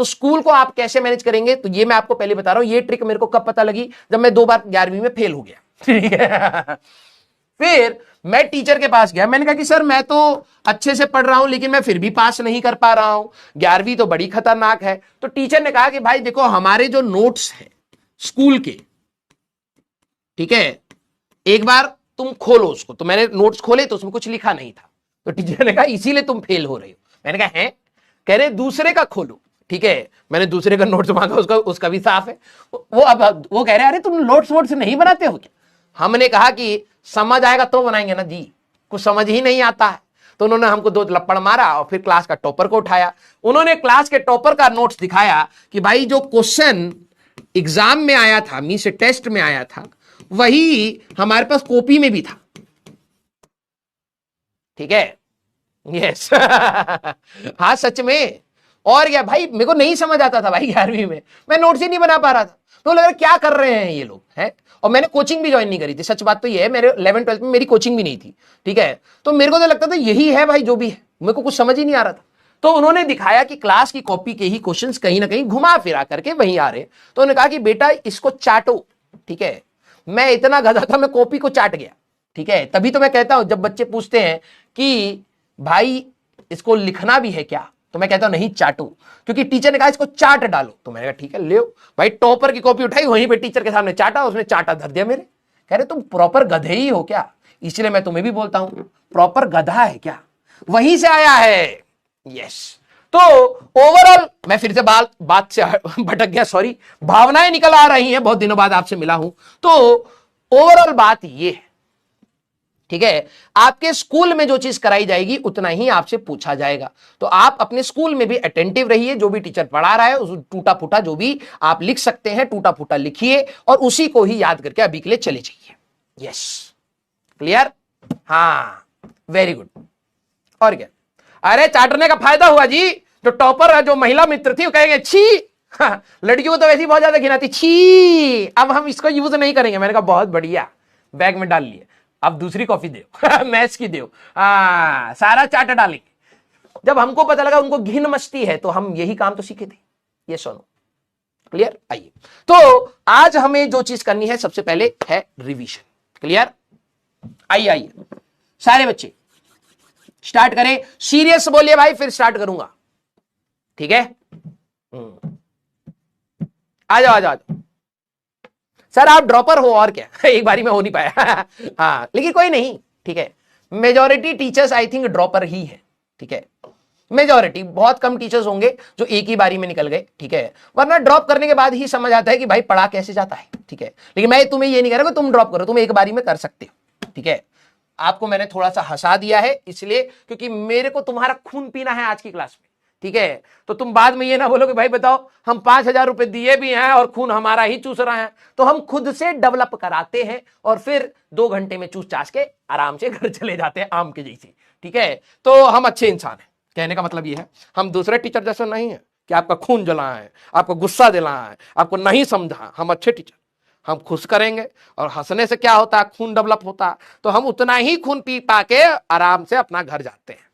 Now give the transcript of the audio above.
तो स्कूल को आप कैसे मैनेज करेंगे, तो ये मैं आपको पहले बता रहा हूं। ये ट्रिक मेरे को कब पता लगी, जब मैं 2 बार 11वीं में फेल हो गया, ठीक है। फिर मैं टीचर के पास गया, मैंने कहा कि सर मैं तो अच्छे से पढ़ रहा हूं लेकिन मैं फिर भी पास नहीं कर पा रहा हूं, 11वीं तो बड़ी खतरनाक है। तो टीचर ने कहा कि भाई देखो, हमारे जो नोट्स हैं स्कूल के, ठीक है, एक बार तुम खोलो उसको। तो मैंने नोट्स खोले तो उसमें कुछ लिखा नहीं था। तो टीचर ने कहा इसीलिए तुम फेल हो रहे हो। मैंने कहा है? कह रहे दूसरे का खोलो, ठीक है। मैंने दूसरे का नोट्स मांगा, उसका भी साफ है। वो कह रहे अरे तुम नोट्स नहीं बनाते हो क्या? हमने कहा कि समझ आएगा तो बनाएंगे ना जी, कुछ समझ ही नहीं आता है। तो उन्होंने हमको 2 लपड़ मारा और फिर क्लास का टॉपर को उठाया। उन्होंने क्लास के टॉपर का नोट्स दिखाया कि भाई जो क्वेश्चन एग्जाम में आया था, मींस टेस्ट में आया था, वही हमारे पास कॉपी में भी था, ठीक है। यस हाँ सच में। और क्या भाई, मेरे को नहीं समझ आता था भाई 11वीं में, मैं नोट्स ही नहीं बना पा रहा था। तो लग रहा क्या कर रहे हैं ये लोग, हैं। और मैंने कोचिंग भी ज्वाइन नहीं करी थी, सच बात तो ये है, मेरे 11 12 में मेरी कोचिंग भी नहीं थी, ठीक है। तो मेरे को तो लगता था यही है भाई जो भी है, मेरे को कुछ समझ ही नहीं आ रहा था। तो उन्होंने दिखाया कि क्लास की कॉपी के ही क्वेश्चंस कहीं ना कहीं घुमा फिरा करके वहीं आ रहे। तो उन्होंने कहा कि बेटा इसको चाटो, ठीक है। मैं इतना गधा था, मैं कॉपी को चाट गया, ठीक है। तभी तो मैं कहता हूं, जब बच्चे पूछते हैं कि भाई इसको लिखना भी है क्या, तो मैं कहता हूं नहीं चाटो, क्योंकि टीचर ने कहा इसको चाट डालो। तो मैंने कहा ठीक है ले भाई, टॉपर की कॉपी उठाई, वहीं पे टीचर के सामने चाटा, उसने चाटा धर दिया मेरे। कह रहे तुम प्रॉपर गधे ही हो क्या? इसलिए मैं तुम्हें भी बोलता हूं, प्रॉपर गधा है क्या, वहीं से आया है। यस। तो ओवरऑल मैं फिर से बात से भटक गया, सॉरी, भावनाएं निकल आ रही हैं, बहुत दिनों बाद आपसे मिला हूं। तो ओवरऑल बात ये है, ठीक है, आपके स्कूल में जो चीज कराई जाएगी उतना ही आपसे पूछा जाएगा। तो आप अपने स्कूल में भी अटेंटिव रहिए, जो भी टीचर पढ़ा रहा है उस टूटा फूटा जो भी आप लिख सकते हैं, टूटा फूटा लिखिए और उसी को ही याद करके अभी के लिए चले जाइए। Yes, clear? हाँ, वेरी गुड। और क्या? अरे चाटने का फायदा हुआ जी, जो टॉपर, जो महिला मित्र थी वो कहेंगे छी, हाँ, लड़कियों को तो वैसे ही बहुत ज्यादा घिनाती, छी, अब हम इसको यूज नहीं करेंगे। मैंने कहा बहुत बढ़िया, बैग में डाल लिए, अब दूसरी कॉफी दो मैथ्स की दो, सारा चार्ट डालेंगे। जब हमको पता लगा उनको घिन मचती है, तो हम यही काम तो सीखे थे। ये सुनो, क्लियर? आइए, तो आज हमें जो चीज करनी है सबसे पहले है रिवीजन। क्लियर? आइए आइए सारे बच्चे स्टार्ट करें। सीरियस बोलिए भाई, फिर स्टार्ट करूंगा, ठीक है। आ जाओ आ जाओ। सर आप ड्रॉपर हो और क्या एक बारी में हो नहीं पाया हाँ, लेकिन कोई नहीं, ठीक है। Majority teachers I think dropper ही है, ठीक है। मेजॉरिटी, बहुत कम टीचर्स होंगे जो एक ही बारी में निकल गए, ठीक है। वरना ड्रॉप करने के बाद ही समझ आता है कि भाई पढ़ा कैसे जाता है, ठीक है। लेकिन मैं तुम्हें ये नहीं कह रहा कि तुम ड्रॉप करो, तुम एक बारी में कर सकते हो, ठीक है। आपको मैंने थोड़ा सा हंसा दिया है इसलिए क्योंकि मेरे को तुम्हारा खून पीना है आज की क्लास में, ठीक है। तो तुम बाद में ये ना बोलो कि भाई बताओ हम 5,000 रुपए दिए भी हैं और खून हमारा ही चूस रहा है। तो हम खुद से डेवलप कराते हैं और फिर 2 घंटे में चूस चास के आराम से घर चले जाते हैं आम के जैसे, ठीक है। तो हम अच्छे इंसान हैं, कहने का मतलब ये है, हम दूसरे टीचर जैसे नहीं है कि आपका खून जला है, आपको गुस्सा दिलाया है, आपको नहीं समझा। हम अच्छे टीचर, हम खुश करेंगे और हंसने से क्या होता है, खून डेवलप होता है। तो हम उतना ही खून पी पा के आराम से अपना घर जाते हैं।